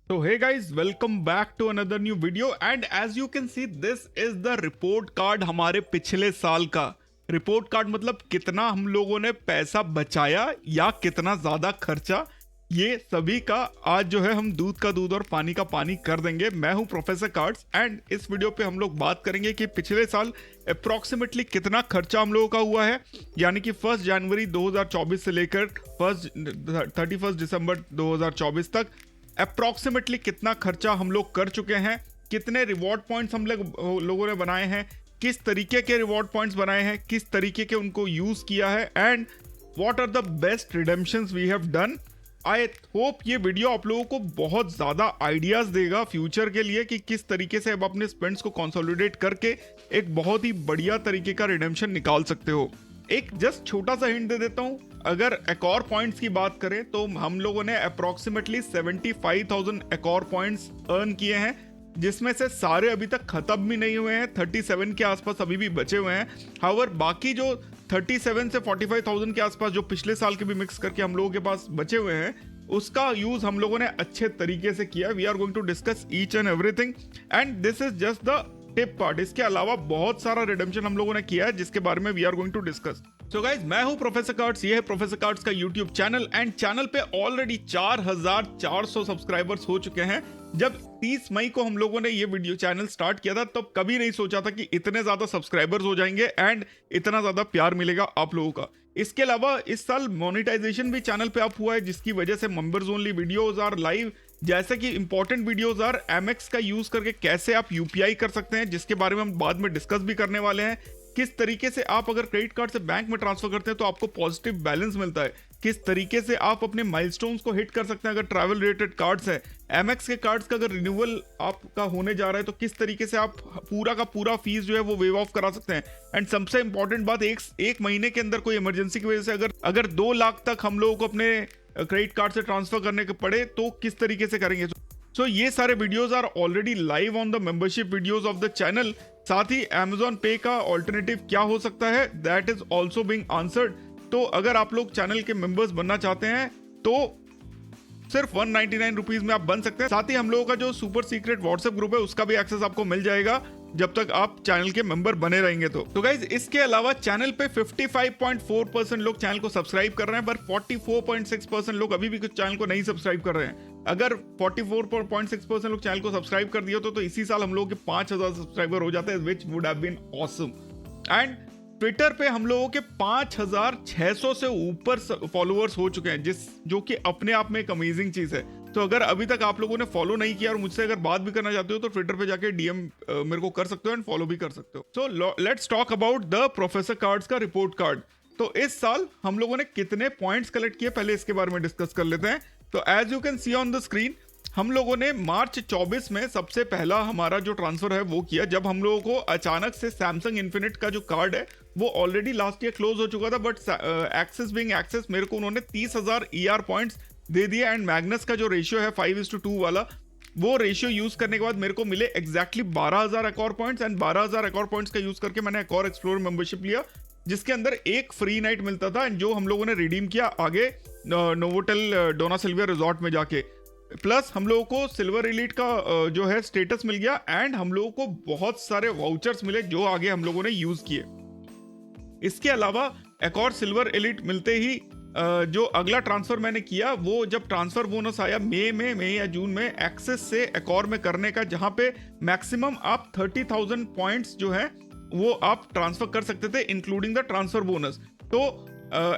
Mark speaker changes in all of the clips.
Speaker 1: So hey guys, welcome back to another new video and as you can see this is the report card हमारे पिछले साल का। Report card मतलब कितना हम लोगों ने पैसा बचाया या कितना ज्यादा खर्चा, ये सभी का आज जो है हम दूध का दूध और पानी का पानी कर देंगे। मैं हूं प्रोफेसर कार्ड्स एंड इस वीडियो पे हम लोग बात करेंगे कि पिछले साल अप्रॉक्सीमेटली कितना खर्चा हम लोगों का हुआ है, यानी कि 1 जनवरी 2024 से लेकर 31 दिसंबर 2024 तक अप्रॉक्सीमेटली कितना खर्चा हम लोग कर चुके हैं, कितने रिवॉर्ड पॉइंट्स हम लोगों ने बनाए हैं, किस तरीके के रिवॉर्ड पॉइंट्स बनाए हैं, किस तरीके के उनको यूज किया है and what are the best redemptions we have done. I hope ये वीडियो आप लोगों को बहुत ज़्यादा आइडियाज़ देगा फ्यूचर के लिए कि किस तरीके से आप अपने स्पेंड्स को कंसोलिडेट करके एक बहुत ही बढ़िया तरीके का रिडेम्पशन निकाल सकते हो। एक जस्ट छोटा सा हिंट दे देता हूँ, अगर एकॉर पॉइंट्स की बात करें तो हम लोगों ने अप्रॉक्सीमेटली 75,000 एकॉर पॉइंट्स अर्न किए हैं, जिसमें से सारे अभी तक खत्म भी नहीं हुए हैं, 37 के आसपास अभी भी बचे हुए हैं। हाउएवर बाकी जो 37 से 45,000 के आसपास जो पिछले साल के भी मिक्स करके हम लोगों के पास बचे हुए हैं, उसका यूज हम लोगों ने अच्छे तरीके से किया। We are going to discuss each and everything and this is just the tip part. इसके अलावा बहुत सारा रिडेम्पशन हम लोगों ने किया है जिसके बारे में we are going to discuss. So guys, मैं हूं प्रोफेसर कार्ड्स, ये है प्रोफेसर कार्ड्स का यूट्यूब चैनल एंड चैनल पे ऑलरेडी 4,400 सब्सक्राइबर्स हो चुके हैं। जब 30 मई को हम लोगों ने ये वीडियो चैनल स्टार्ट किया था तब कभी नहीं सोचा था कि इतने ज्यादा सब्सक्राइबर्स हो जाएंगे एंड इतना ज्यादा प्यार मिलेगा आप लोगों का। इसके अलावा इस साल मोनेटाइजेशन भी चैनल पे अप हुआ है, जिसकी वजह से members only videos are live, जैसे कि इंपॉर्टेंट वीडियोस आर एमएक्स का यूज करके कैसे आप यूपीआई कर सकते हैं, जिसके बारे में हम बाद में डिस्कस भी करने वाले हैं। किस तरीके से आप अगर क्रेडिट कार्ड से बैंक में ट्रांसफर करते हैं तो आपको पॉजिटिव बैलेंस मिलता है, किस तरीके से आप अपने माइलस्टोन्स को हिट कर सकते हैं अगर ट्रैवल रिलेटेड कार्ड्स है, एमएक्स के कार्ड्स का अगर रिन्यूअल आपका होने जा रहा है तो किस तरीके से आप पूरा का पूरा फीस जो है वो वेव ऑफ करा सकते हैं। एंड सबसे इंपॉर्टेंट बात, एक महीने के अंदर कोई इमरजेंसी की वजह से अगर 2 लाख तक हम लोगों को अपने क्रेडिट कार्ड से ट्रांसफर करने के पड़े तो किस तरीके से करेंगे। सो ये सारे videos are already live on the membership videos of the channel. साथ ही Amazon पे का ऑल्टरनेटिव क्या हो सकता है, that is also being answered. तो अगर आप लोग चैनल के मेंबर्स बनना चाहते हैं तो सिर्फ 199 रुपीज में आप बन सकते हैं। साथ ही हम लोगों का जो सुपर सीक्रेट व्हाट्सएप ग्रुप है उसका भी एक्सेस आपको मिल जाएगा जब तक आप चैनल के मेंबर बने रहेंगे। तो गाइज, इसके अलावा चैनल पे 55.4% लोग चैनल को सब्सक्राइब कर रहे हैं, पर 44.6% लोग अभी भी कुछ चैनल को नहीं सब्सक्राइब कर रहे हैं। अगर 44.6% लोग चैनल को सब्सक्राइब कर दिया तो इसी साल हम लोगों के 5,000 सब्सक्राइबर हो जाते हैं, which would have been awesome. And Twitter पे हम लोगों के 5,600 से ऊपर फॉलोअर्स हो चुके हैं, जो कि अपने आप में एक अमेजिंग चीज है। तो अगर अभी तक आप लोगों ने फॉलो नहीं किया और मुझसे अगर बात भी करना चाहते हो तो ट्विटर पे जाके डीएम मेरे को कर सकते हो एंड फॉलो भी कर सकते हो। So let's talk about the professor Cards का रिपोर्ट कार्ड। तो इस साल हम लोगों ने कितने पॉइंट्स कलेक्ट किए, पहले इसके बारे में डिस्कस कर लेते हैं। तो as you can see on the screen, हम लोगों ने मार्च 24 में सबसे पहला हमारा जो ट्रांसफर है वो किया, जब हम लोगों को अचानक से सैमसंग इन्फिनिट का जो कार्ड है वो ऑलरेडी लास्ट ईयर क्लोज हो चुका था, बट एक्सेस बिंग एक्सेस मेरे को उन्होंने 30,000 ER पॉइंट्स दे दिए एंड मैग्नस का जो रेशियो है 5:2 वाला, वो रेशियो यूज करने के बाद मेरे को मिले एग्जैक्टली 12,000 एकॉर पॉइंट्स एंड 12,000 एकॉर पॉइंट्स का यूज करके मैंने एकॉर एक्सप्लोर मेंबरशिप लिया, जिसके अंदर एक फ्री नाइट मिलता था एंड जो हम लोगों ने रिडीम किया आगे नोवोटेल डोना सिल्विया रिजॉर्ट में जाके। प्लस हम लोगों को सिल्वर एलीट का जो है स्टेटस मिल गया एंड हम लोगों को बहुत सारे वाउचर्स मिले जो आगे हम लोगों ने यूज किए। इसके अलावा एक और सिल्वर एलीट मिलते ही जो अगला ट्रांसफर मैंने किया, वो जब ट्रांसफर बोनस आया मई या जून में एक्सेस से एकॉर में करने का, जहां पे मैक्सिमम आप 30,000 पॉइंट्स जो है वो आप ट्रांसफर कर सकते थे इंक्लूडिंग द ट्रांसफर बोनस। तो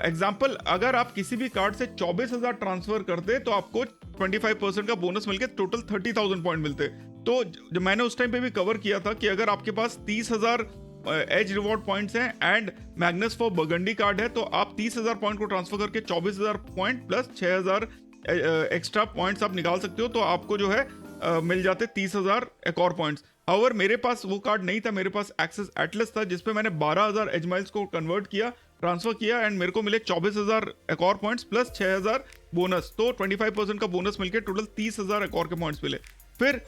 Speaker 1: एग्जाम्पल, अगर आप किसी भी कार्ड से 24,000 ट्रांसफर करते तो आपको 25% का बोनस मिलके टोटल 30,000 पॉइंट मिलते। तो जो मैंने उस टाइम पे भी कवर किया था कि अगर आपके पास 30,000 एज रिवॉर्ड पॉइंट्स हैं and Magnus for burgundy card है तो आप 30,000 पॉइंट को ट्रांसफर करके 24,000 पॉइंट प्लस 6,000 एक्स्ट्रा पॉइंट्स आप निकाल सकते हो, तो आपको जो है मिल जाते 30,000 एक और पॉइंट्स। हाउएवर मेरे पास वो कार्ड नहीं था, मेरे पास एक्सेस एटलस था जिसपे मैंने 12,000 एज माइल्स को कन्वर्ट किया, ट्रांसफर किया एंड मेरे को मिले 24,000 एक और पॉइंट्स प्लस 6,000 बोनस, तो 25% का बोनस मिलके टोटल 30,000 एक और के पॉइंट्स मिले। फिर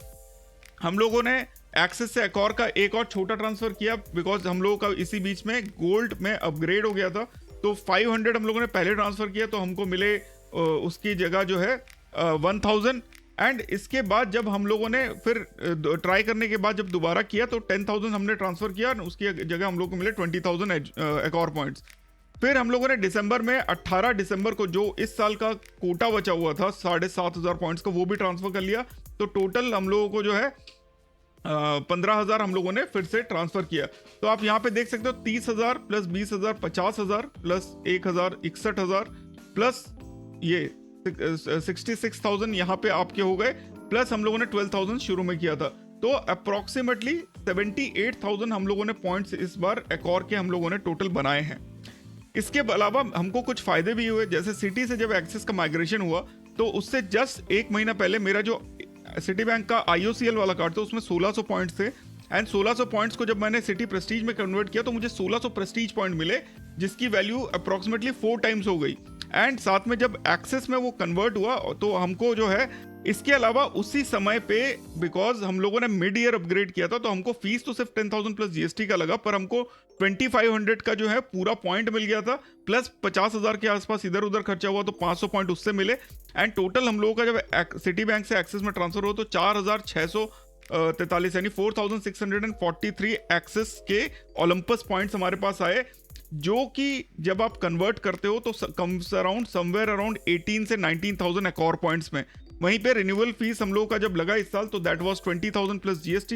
Speaker 1: हम लोगों ने एक्सेस से एकॉर का एक और छोटा ट्रांसफर किया, बिकॉज हम लोगों का इसी बीच में गोल्ड में अपग्रेड हो गया था, तो 500 हम लोगों ने पहले ट्रांसफर किया तो हमको मिले उसकी जगह जो है 1000 एंड इसके बाद जब हम लोगों ने फिर ट्राई करने के बाद जब दोबारा किया तो 10,000 हमने ट्रांसफर किया, उसकी जगह हम लोग को मिले 20,000 एकॉर पॉइंट्स। फिर हम लोगों ने दिसंबर में 18 दिसंबर को जो इस साल का कोटा बचा हुआ था 7,500 पॉइंट्स का, वो भी ट्रांसफर कर लिया। तो टोटल हम लोगों को जो है 15,000 हम लोगों ने फिर से ट्रांसफर किया। तो आप यहाँ पे देख सकते हो 30,000 प्लस 20,000 50,000 प्लस 1,000 61,000 प्लस ये 66,000 यहाँ पे आपके हो गए, प्लस हम लोगों ने 12,000 शुरू में किया था। तो अप्रोक्सीमेटली 78,000 हम लोगों ने पॉइंट्स इस बार एकॉर के हम लोगों ने टोटल बनाए हैं। इसके अलावा हमको कुछ फायदे भी हुए, जैसे सिटी से जब एक्सिस का माइग्रेशन हुआ तो उससे जस्ट 1 महीना पहले मेरा जो सिटी बैंक का IOCL वाला कार्ड था उसमें 1600 पॉइंट्स थे, एंड 1600 पॉइंट्स को जब मैंने सिटी प्रेस्टीज में कन्वर्ट किया तो मुझे 1600 प्रेस्टीज पॉइंट मिले, जिसकी वैल्यू अप्रोक्सीमेटली 4 टाइम्स हो गई। एंड साथ में जब एक्सेस में वो कन्वर्ट हुआ तो हमको जो है इसके अलावा उसी समय पे, बिकॉज हम लोगों ने मिड ईयर अपग्रेड किया था, तो हमको फीस तो सिर्फ 10,000 प्लस GST का लगा, पर हमको 2500 का जो है पूरा पॉइंट मिल गया था, प्लस 50,000 के आसपास इधर उधर खर्चा हुआ तो 500 पॉइंट उससे मिले। एंड टोटल हम लोगों का जब सिटी बैंक से एक्सेस में ट्रांसफर हुआ तो 4,643 यानी 4,643 एक्सेस के ओलंपस पॉइंट्स हमारे पास आए, जो कि जब आप कन्वर्ट करते हो तो कम्स अराउंड समवेयर अराउंड 18 से 19,000 एकॉर पॉइंट्स में। वहीं पे रिन्यूअल फीस हम लोगों का जब लगा इस साल तो दैट वाज 20,000 प्लस GST,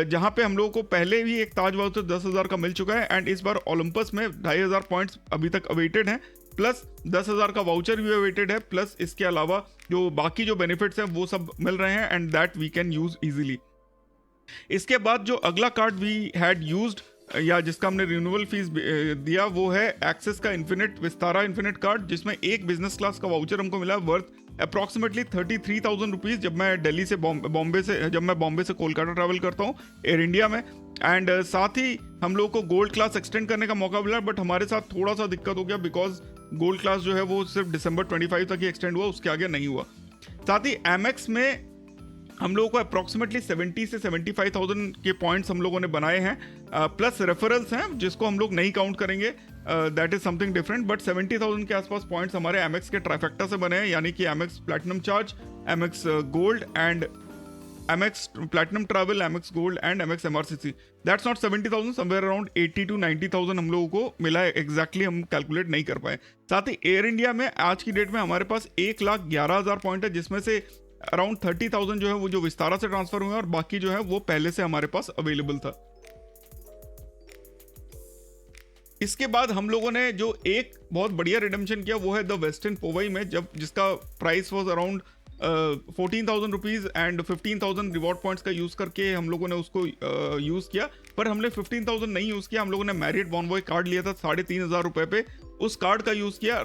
Speaker 1: जहां पे हम लोगों को पहले भी एक ताज वाउचर 10,000 का मिल चुका है, एंड इस बार ओलंपस में 2,500 पॉइंट्स अभी तक अवेटेड हैं, प्लस 10,000 का वाउचर भी अवेटेड है, प्लस इसके अलावा जो बाकी जो बेनिफिट्स हैं वो सब मिल रहे हैं, and that we can use easily. इसके बाद जो अगला कार्ड वी हैड यूज्ड या जिसका हमने रिन्यूअल फीस दिया वो है एक्सिस का इन्फिनिट विस्तारा इन्फिनिट कार्ड, जिसमें एक बिजनेस क्लास का वाउचर हमको मिला वर्थ अप्रॉक्सीमेटली 33,000 रुपीज़ जब मैं दिल्ली से बॉम्बे से कोलकाता ट्रैवल करता हूँ एयर इंडिया में। एंड साथ ही हम लोग को गोल्ड क्लास एक्सटेंड करने का मौका मिला, बट हमारे साथ थोड़ा सा दिक्कत हो गया बिकॉज गोल्ड क्लास जो है वो सिर्फ दिसंबर 25 तक ही एक्सटेंड हुआ, उसके आगे नहीं हुआ। साथ ही एमएक्स में हम लोगों को अप्रॉक्सीमेटली 70 से 75,000 के पॉइंट्स हम लोगों ने बनाए हैं, प्लस रेफरल्स हैं जिसको हम लोग नहीं काउंट करेंगे, that is something different, but 70,000 के आसपास पॉइंट्स हमारे एमएक्स के ट्राइफेक्टा से बने हैं, यानी कि MX platinum charge, MX gold and MX platinum travel, MX gold and MX MRCC। That's not 70,000, somewhere around 80 to 90,000 हम लोगों को मिला है, एग्जैक्टली हम कैलकुलेट नहीं कर पाए। साथ ही एयर इंडिया में आज की डेट में हमारे पास 1,11,000 पॉइंट है, जिसमें से अराउंड 30,000 जो है वो जो विस्तारा से ट्रांसफर हुए और बाकी जो है वो पहले से हमारे पास अवेलेबल था। इसके बाद हम लोगों ने जो एक बहुत बढ़िया रिडेम्पशन किया वो है द वेस्टर्न पोवई में, जब जिसका price was around 14,000 rupees and 15,000 reward points का यूज करके हम लोगों ने उसको यूज किया, पर हमने 15,000 नहीं यूज किया, हम लोगों ने मैरियट बॉनवॉय कार्ड लिया था 3,500 रुपए पे, उस कार्ड का यूज किया।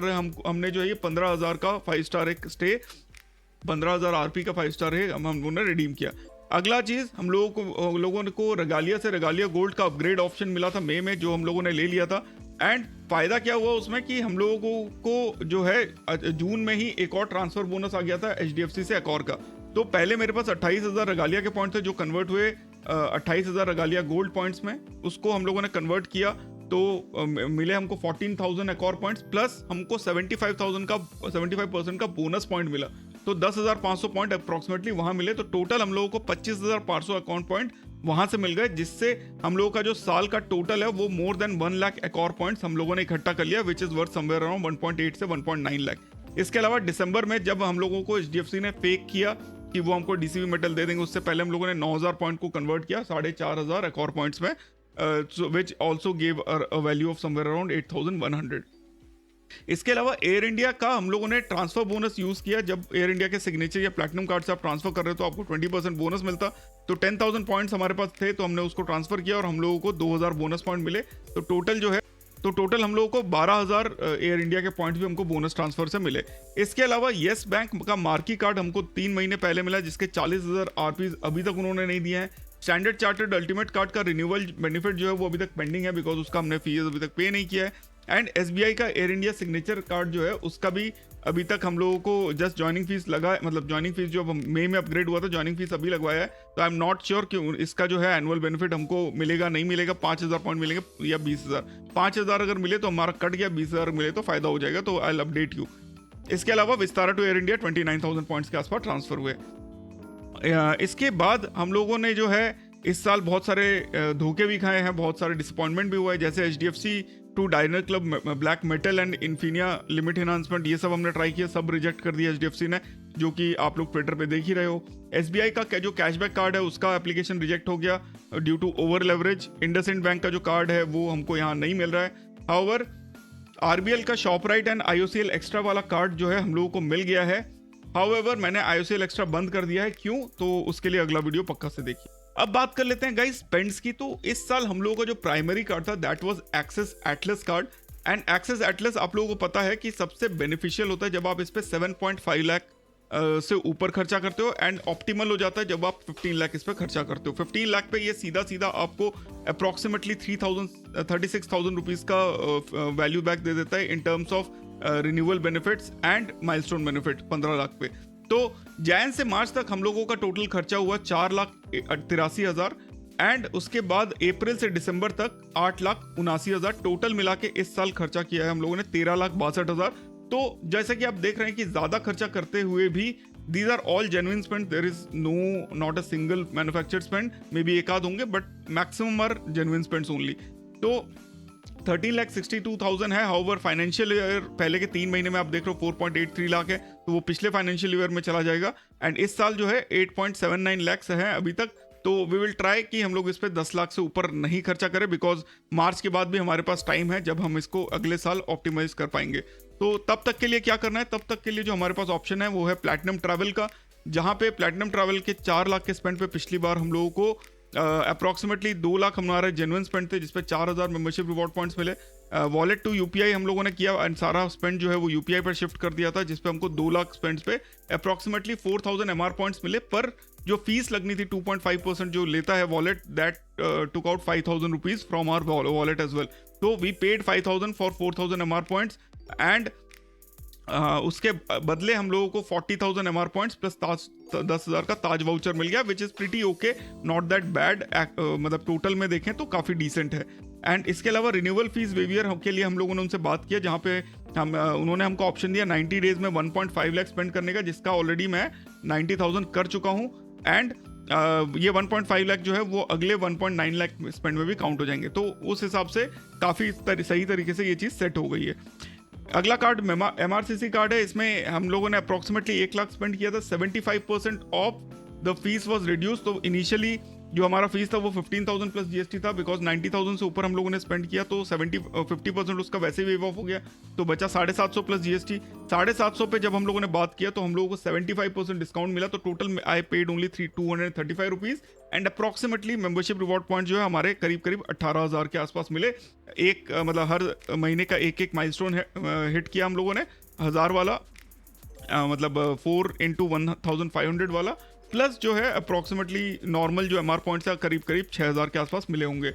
Speaker 1: हमने जो है ये 15,000 का 5 स्टार एक स्टे 15,000 RP का 5 स्टार है, हम लोगों ने रिडीम किया। अगला चीज हम लोगों को रेगालिया से रेगालिया गोल्ड का अपग्रेड ऑप्शन मिला था मई में, जो हम लोगों ने ले लिया था। एंड फायदा क्या हुआ उसमें कि हम लोगों को जो है जून में ही एक और ट्रांसफर बोनस आ गया था HDFC से एकॉर का। तो पहले मेरे पास 28,000 रेगालिया के पॉइंट थे जो कन्वर्ट हुए 28,000 रेगालिया गोल्ड पॉइंट्स में, उसको हम लोगों ने कन्वर्ट किया तो मिले हमको 14,000 एकॉर पॉइंट्स, प्लस हमको 75% का बोनस पॉइंट मिला, तो 10,500 पॉइंट अप्रॉक्सीमेटली वहां मिले। तो टोटल हम लोगों को 25,500 अकाउंट पॉइंट वहां से मिल गए, जिससे हम लोगों का जो साल का टोटल है वो मोर देन 1 लाख एकॉर पॉइंट्स हम लोगों ने इकट्ठा कर लिया, which is worth somewhere around 1.8 से 1.9 लाख। इसके अलावा दिसंबर में जब हम लोगों को HDFC ने फेक किया कि वो हमको DCB मेटल दे देंगे, उससे पहले हम लोगों ने 9,000 पॉइंट को कन्वर्ट किया 4,500 एकॉर पॉइंट्स में, which also gave a value of somewhere around 8,100। इसके अलावा एयर इंडिया का हम लोगों ने ट्रांसफर बोनस यूज किया। जब एयर इंडिया के सिग्नेचर या प्लैटिनम कार्ड से आप ट्रांसफर कर रहे हो तो आपको 20% बोनस मिलता, तो 10,000 पॉइंट्स हमारे पास थे तो हमने उसको ट्रांसफर किया और हम लोगों को 2,000 बोनस पॉइंट मिले। तो टोटल हम लोगों को 12,000 एयर इंडिया के पॉइंट्स भी हमको बोनस ट्रांसफर से मिले। इसके अलावा येस बैंक का मार्की कार्ड हमको 3 महीने पहले मिला, जिसके 40,000 RP अभी तक उन्होंने नहीं दिए हैं। स्टैंडर्ड चार्टर्ड अल्टीमेट कार्ड का रिन्यूअल बेनिफिट जो है वो अभी तक पेंडिंग है, बिकॉज उसका हमने फीस अभी तक पे नहीं किया है। एंड SBI का एयर इंडिया सिग्नेचर कार्ड जो है उसका भी अभी तक हम लोगों को जस्ट ज्वाइनिंग फीस लगा, मतलब ज्वाइनिंग फीस जो मई में अपग्रेड हुआ था, ज्वाइनिंग फीस अभी लगवाया है। तो आई एम नॉट श्योर कि इसका जो है एनुअल बेनिफिट हमको मिलेगा नहीं मिलेगा, 5,000 पॉइंट मिलेंगे या 20,000। 5,000 अगर मिले तो हमारा कट गया, 20,000 मिले तो फायदा हो जाएगा, तो आई विल अपडेट यू। इसके अलावा Vistara to Air India 29,000 points के आसपास ट्रांसफर हुए। इसके बाद हम लोगों ने जो है इस साल बहुत सारे धोखे भी खाए हैं, बहुत सारे डिसअपॉइंटमेंट भी हुआ है, जैसे HDFC to Diner Club, black metal and Infinia limit enhancement, ये सब हमने ट्राई किया, सब रिजेक्ट कर दिया HDFC ने, जो कि आप लोग ट्विटर पे देख ही रहे हो। SBI का जो कैशबैक कार्ड है उसका एप्लीकेशन रिजेक्ट हो गया due to over leverage. IndusInd bank का जो कार्ड है वो हमको यहाँ नहीं मिल रहा है। हाउएवर RBL का शॉपराइट एंड IOCL एक्स्ट्रा वाला कार्ड जो है हम लोगों को मिल गया है। हाउएवर मैंने IOCL एक्स्ट्रा बंद कर दिया है, क्यों, तो उसके लिए अगला वीडियो पक्का से देखिए। अब बात कर लेते हैं गाइस स्पेंड्स की। तो इस साल हम लोगों का जो प्राइमरी कार्ड था that was axis Atlas card, and axis Atlas आप लोगों को पता है कि सबसे बेनिफिशियल होता है जब आप इस पे 7.5 लाख से ऊपर खर्चा करते हो, एंड ऑप्टिमल हो जाता है जब आप 15 लाख इस पे खर्चा करते हो। 15 लाख पे ये सीधा सीधा आपको अप्रॉक्सीमेटली 36,000 रुपीज का वैल्यू बैक दे देता है in terms of renewal benefits and milestone benefit 15 lakh पे। तो जैन से मार्च तक हम लोगों का टोटल खर्चा हुआ 4,83,000, एंड उसके बाद अप्रैल से दिसंबर तक 8,79,000 टोटल मिला के इस साल खर्चा किया है हम लोगों ने 13,62,000। तो जैसा कि आप देख रहे हैं कि ज्यादा खर्चा करते हुए भी these are all genuine spend, there is not a single manufactured spend, may be एक आध होंगे but maximum are genuine spends only. तो 13,62,000 है। हाउएवर फाइनेंशियल ईयर पहले के 3 महीने में आप देख रहे हो 4.83 लाख है, तो वो पिछले फाइनेंशियल ईयर में चला जाएगा, एंड इस साल जो है 8.79 लाख है अभी तक। तो वी विल ट्राई कि हम लोग इस पे 10 लाख से ऊपर नहीं खर्चा करें, बिकॉज मार्च के बाद भी हमारे पास टाइम है जब हम इसको अगले साल ऑप्टिमाइज कर पाएंगे। तो तब तक के लिए क्या करना है, तब तक के लिए जो हमारे पास ऑप्शन है वो है प्लैटिनम ट्रैवल का, जहाँ पे प्लैटिनम ट्रैवल के 4 लाख के स्पेंड पे पिछली बार हम लोगों को अप्रॉक्सीमेटली 2 लाख हमारे जेन्युइन स्पेंड थे, जिसपे 4,000 मेंबरशिप रिवॉर्ड पॉइंट्स मिले। वॉलेट टू UPI हम लोगों ने किया, एंड सारा स्पेंड जो है वो UPI पर शिफ्ट कर दिया था, जिसपे हमको 2 लाख स्पेंड्स पे अप्रॉक्सीमेटली 4,000 MR पॉइंट्स मिले। पर जो फीस लगनी थी 2.5% जो लेता है wallet, that took out 5,000 rupees from our wallet as well. तो we paid 5,000 for 4,000 MR points, and उसके बदले हम लोगों को 40,000 MR पॉइंट्स प्लस 10,000 का ताज वाउचर मिल गया, which is pretty okay, not that bad. मतलब टोटल में देखें तो काफ़ी डिसेंट है। एंड इसके अलावा रिन्यूअल फीस वेवियर के लिए हम लोगों ने उनसे बात किया, जहाँ पे उन्होंने हमको ऑप्शन दिया 90 डेज में 1.5 लाख स्पेंड करने का, जिसका ऑलरेडी मैं 90,000 कर चुका हूँ, एंड ये 1.5 लाख जो है वो अगले 1.9 लाख स्पेंड में भी काउंट हो जाएंगे। तो उस हिसाब से काफ़ी सही तरीके से ये चीज़ सेट हो गई है। अगला कार्ड MRCC कार्ड है। इसमें हम लोगों ने अप्रॉक्सीमेटली 1 लाख स्पेंड किया था, 75% of the fees was reduce. तो इनिशियली जो हमारा फीस था वो 15,000 प्लस GST था, बिकॉज 90,000 से ऊपर हम लोगों ने स्पेंड किया, तो 50% उसका वैसे ही वेव ऑफ हो गया, तो बचा 750 प्लस GST। 750 पे जब हम लोगों ने बात किया तो हम लोगों को 75% डिस्काउंट मिला, तो total I paid only 235 rupees, and approximately membership reward point जो है हमारे करीब 18,000 के आसपास मिले। मतलब हर महीने का एक माइलस्टोन हिट किया हम लोगों ने, 1000 वाला, मतलब 4 into 1,500 वाला, प्लस जो है अप्रॉक्सीमेटली नॉर्मल जो MR पॉइंट्स है करीब 6,000 के आसपास मिले होंगे।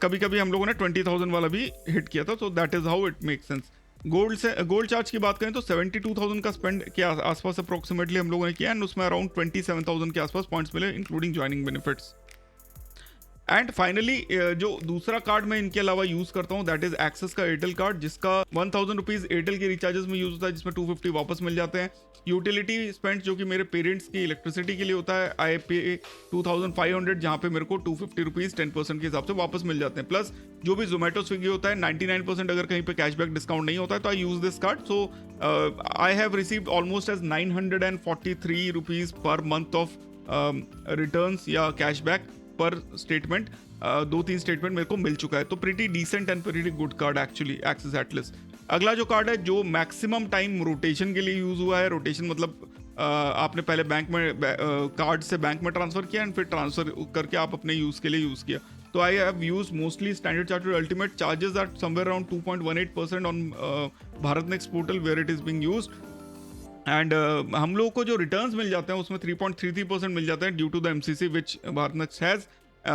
Speaker 1: कभी कभी हम लोगों ने 20,000 वाला भी हिट किया था, तो that is how it make sense. Gold charge की बात करें तो 72,000 का स्पेंड के आसपास अप्रॉक्सीमेटली हम लोगों ने किया, एंड उसमें अराउंड 27,000 के आसपास पॉइंट्स मिले, including joining benefits. And finally जो दूसरा कार्ड मैं इनके अलावा यूज करता हूँ दैट इज एक्सेस का एयरटेल कार्ड, जिसका 1,000 रुपीज एयरटेल के रिचार्जेस में यूज होता है, जिसमें 250 वापस मिल जाते हैं। यूटिलिटी स्पेंड जो कि मेरे पेरेंट्स की इलेक्ट्रिसिटी के लिए होता है, आई पे 2,500, जहाँ पे मेरे को 250 रुपीज 10% के हिसाब से वापस मिल जाते हैं। प्लस जो भी जोमेटो स्विगी होता है 99% अगर कहीं पे कैशबैक डिस्काउंट नहीं होता है तो I use this card. So I have received almost as 943 rupees per month of returns या कैशबैक पर स्टेटमेंट। 2-3 स्टेटमेंट मेरे को मिल चुका है, तो pretty decent and pretty good card actually Axis Atlas. अगला जो कार्ड है जो मैक्सिमम टाइम रोटेशन के लिए यूज हुआ है, रोटेशन मतलब आपने पहले बैंक में कार्ड से बैंक में ट्रांसफर किया एंड फिर ट्रांसफर करके आप अपने यूज के लिए यूज किया। तो I have use mostly Standard Chartered Ultimate. Charges are somewhere around 2.18% on Bharat Next portal where it is being used, and हम लोगों को जो रिटर्न्स मिल जाते हैं उसमें 3.33% मिल जाते हैं due to the MCC which Bharat Next has.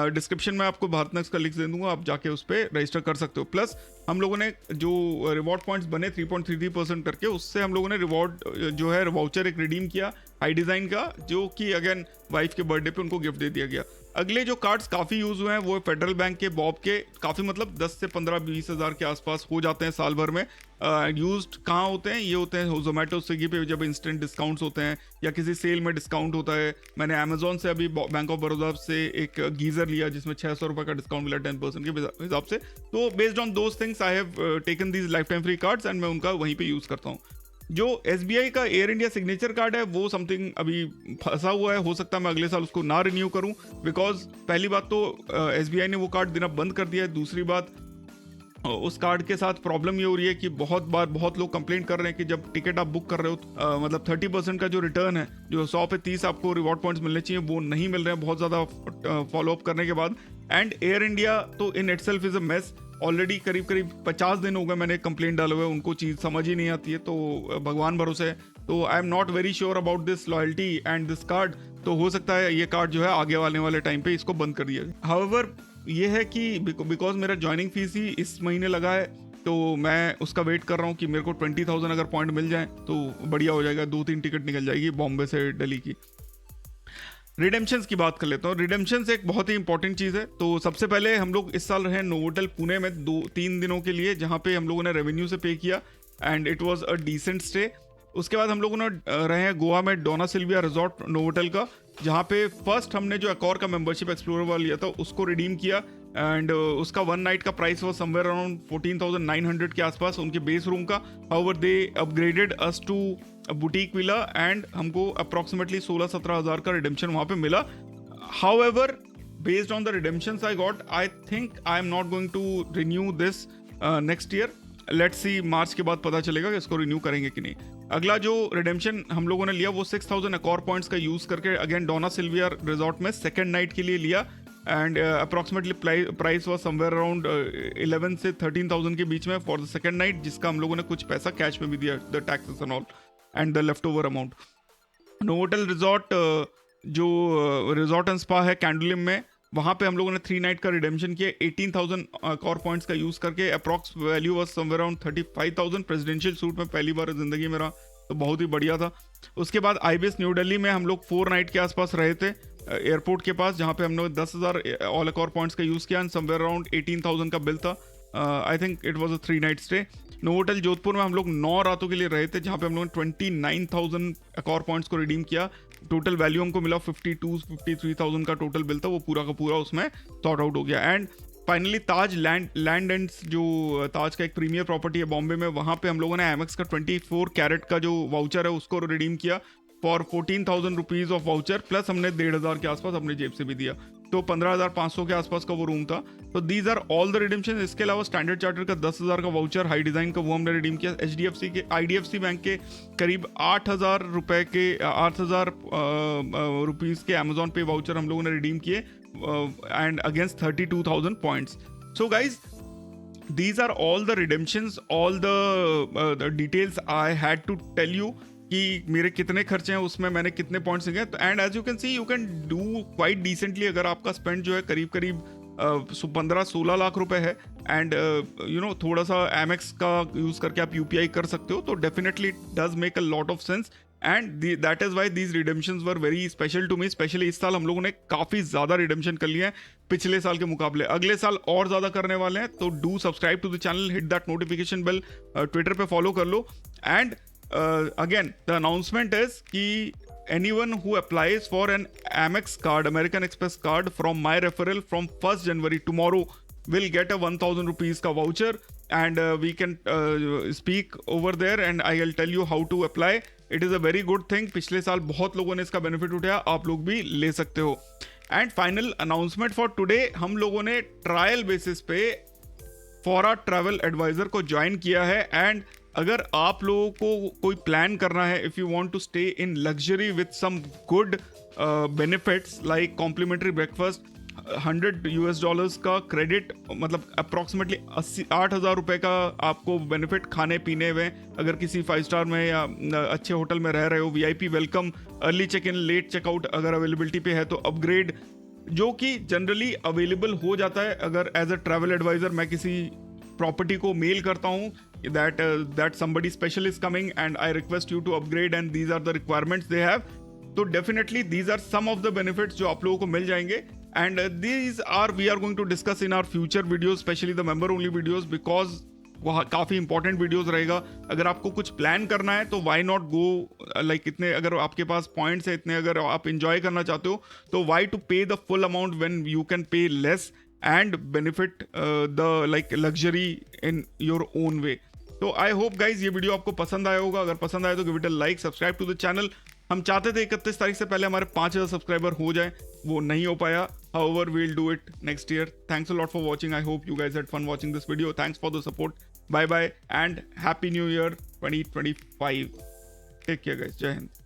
Speaker 1: Description में आपको भारत नेक्स्ट का लिंक दे दूंगा, आप जाके उस पर रजिस्टर कर सकते हो। प्लस हम लोगों ने जो रिवॉर्ड पॉइंट्स बने 3.33% करके, उससे हम लोगों ने रिवॉर्ड जो है वाउचर एक रिडीम किया हाई डिज़ाइन का, जो कि अगेन वाइफ के बर्थडे पे उनको गिफ्ट दे दिया गया। अगले जो कार्ड्स काफ़ी यूज़ हुए हैं वो फेडरल बैंक के बॉब के, काफ़ी मतलब 10 से 15-20 हज़ार के आसपास हो जाते हैं साल भर में। यूज्ड कहाँ होते हैं? ये होते हैं जोमेटो स्विगी पे जब इंस्टेंट डिस्काउंट्स होते हैं या किसी सेल में डिस्काउंट होता है। मैंने अमेजोन से अभी बैंक ऑफ बड़ौदा से एक गीज़र लिया जिसमें 600 रुपये का डिस्काउंट मिला 10% के हिसाब से। तो based on those things I have taken these life time free cards and मैं उनका वहीं पे यूज़ करता हूँ। जो SBI का एयर इंडिया सिग्नेचर कार्ड है वो समथिंग अभी फंसा हुआ है, हो सकता है मैं अगले साल उसको ना रिन्यू करूं, बिकॉज पहली बात तो SBI ने वो कार्ड देना बंद कर दिया है। दूसरी बात, उस कार्ड के साथ प्रॉब्लम ये हो रही है कि बहुत बार बहुत लोग कंप्लेंट कर रहे हैं कि जब टिकट आप बुक कर रहे हो मतलब 30% का जो रिटर्न है, जो 100 पे 30 आपको रिवॉर्ड पॉइंट्स मिलने चाहिए, वो नहीं मिल रहे हैं बहुत ज़्यादा फॉलो अप करने के बाद। एंड एयर इंडिया तो in itself is a mess. Already करीब 50 दिन हो गए मैंने कंप्लेंट डाले हुए, उनको चीज़ समझ ही नहीं आती है, तो भगवान भरोसे है। तो आई am not very sure about this loyalty and this card. तो हो सकता है ये कार्ड जो है आगे वाले टाइम पे इसको बंद कर दिया जाए। हाउएवर ये है कि बिकॉज मेरा ज्वाइनिंग फीस ही इस महीने लगा है, तो मैं उसका वेट कर रहा हूँ कि मेरे को 20,000 अगर पॉइंट मिल जाए तो बढ़िया हो जाएगा। 2-3 टिकट निकल जाएगी बॉम्बे से दिल्ली की। रिडेम्पशंस की बात कर लेता हूँ। रिडेम्पशंस एक बहुत ही इंपॉर्टेंट चीज़ है। तो सबसे पहले हम लोग इस साल रहे नोवोटेल पुणे में 2-3 दिनों के लिए, जहाँ पे हम लोगों ने रेवेन्यू से पे किया and it was a decent stay. उसके बाद हम लोगों ने रहे हैं गोवा में डोना सिल्विया रिजॉर्ट नोवोटेल का, जहाँ पे फर्स्ट हमने जो अकॉर का मेंबरशिप एक्सप्लोरर वाला लिया था उसको रिडीम किया एंड उसका 1 नाइट का प्राइस वो समवेयर अराउंड 14,900 के आसपास उनके बेस रूम का। However they upgraded us to boutique villa and हमको अप्रॉक्सीमेटली 16-17 हज़ार का रिडेम्पशन वहाँ पे मिला। However based on the redemptions I got, I think I am not going to renew this next year. Let's see, March के बाद पता चलेगा कि इसको रिन्यू करेंगे कि नहीं। अगला जो रिडेम्पशन हम लोगों ने लिया वो 6,000 अकॉर पॉइंट्स का यूज़ करके अगेन डोना सिल्विया रिजॉर्ट में सेकेंड नाइट के लिए लिया and approximately price was somewhere around 11 से 13,000 के बीच में फॉर द सेकेंड नाइट, जिसका हम लोगों ने कुछ पैसा कैश में भी दिया, the taxes and all and the left over amount. Novotel resort जो रिजॉर्ट एंड स्पा है कैंडोलिम में, वहाँ पे हम लोगों ने 3 नाइट का रिडेम्पशन किया 18,000 कॉर पॉइंट्स का यूज़ करके। Approx value was somewhere around 35,000। Presidential suite में पहली बार जिंदगी मेरा, तो बहुत ही बढ़िया था। उसके बाद IBS न्यू दिल्ली में हम लोग 4 नाइट के आसपास रहे थे एयरपोर्ट के पास, जहाँ पे हमने 10,000 ऑल अकॉर पॉइंट्स का यूज़ किया एंड समवेयर अराउंड 18,000 का बिल था। I think it was a 3 night stay. Novotel Jodhpur में हम लोग 9 रातों के लिए रहे थे, जहाँ पे हम लोगों ने 29,000 अकॉर पॉइंट्स को रिडीम किया। टोटल वैल्यू हमको मिला 52-53,000 का टोटल बिल था, वो पूरा का पूरा उसमें सॉर्ट आउट हो गया। And finally Taj land ends, जो ताज का एक प्रीमियर प्रॉपर्टी है बॉम्बे में, वहाँ पे हम लोगों ने एमएक्स का 24 कैरेट का जो वाउचर है उसको रिडीम किया for 14,000 rupees of voucher, plus हमने 1,500 के आसपास अपने जेब से भी दिया, तो 15,500 के आसपास का वो रूम था। तो these are all the redemption. इसके अलावा स्टैंडर्ड चार्टर का 10,000 का वाउचर हाई डिज़ाइन का वो हमने रिडीम किया। IDFC बैंक के करीब 8,000 रुपये के 8,000 रुपीज़ के अमेजॉन पे वाउचर हम लोगों ने रिडीम किए and against 32,000 points. So guys, these are all the redemptions, all the details I had to tell you कि मेरे कितने खर्चे हैं, उसमें मैंने कितने पॉइंट्स गए। And as you can see you can do quite decently. अगर आपका स्पेंड जो है करीब 15-16 लाख रुपए है एंड यू नो थोड़ा सा एमएक्स का यूज़ करके आप UPI कर सकते हो, तो definitely does make a lot of sense and that is why these redemptions were very special to me. Specially इस साल हम लोगों ने काफ़ी ज़्यादा रिडेम्पशन कर लिए हैं पिछले साल के मुकाबले। अगले साल और ज़्यादा करने वाले हैं, तो do subscribe to the channel, hit that notification bell, Twitter पे फॉलो कर लो। And again the announcement is कि anyone who applies for an Amex card, American Express card from my referral from 1st January, tomorrow, will get a 1,000 rupees का voucher and we can speak over there and I will tell you how to apply. It is a very good thing. पिछले साल बहुत लोगों ने इसका benefit उठाया, आप लोग भी ले सकते हो। And final announcement for today, हम लोगों ने ट्रायल बेसिस पे फॉरा ट्रैवल एडवाइजर को ज्वाइन किया है। एंड अगर आप लोगों को कोई प्लान करना है, if you want to stay in luxury with some good benefits like complimentary breakfast, $100 का क्रेडिट, मतलब अप्रॉक्सीमेटली 8,000 रुपये का आपको बेनिफिट खाने पीने में, अगर किसी 5 स्टार में या अच्छे होटल में रह रहे हो, VIP welcome, early check in, late checkout अगर अवेलेबिलिटी पे है तो अपग्रेड, जो कि जनरली अवेलेबल हो जाता है अगर एज अ ट्रैवल एडवाइजर मैं किसी प्रॉपर्टी को मेल करता हूँ that somebody special is coming and I request you to upgrade and these are the requirements they have. तो definitely these are some of the benefits जो आप लोगों को मिल जाएंगे and these are we are going to discuss in our future videos, especially the member only videos, because वह काफ़ी important videos रहेगा. अगर आपको कुछ प्लान करना है तो वाई नॉट गो लाइक इतने, अगर आपके पास पॉइंट्स है इतने, अगर आप इंजॉय करना चाहते हो तो why to pay the full amount when you can pay less and benefit the like luxury in your own way. तो आई होप गाइज ये वीडियो आपको पसंद आया होगा. अगर पसंद आया तो give it a like, subscribe to the channel. हम चाहते थे 31 तारीख से पहले हमारे 5000 सब्सक्राइबर हो जाए, वो नहीं हो पाया. However, we'll do it next year. Thanks a lot for watching. I hope you guys had fun watching this video. Thanks for the support. Bye bye and Happy New Year 2025. Take care guys. Jai Hind.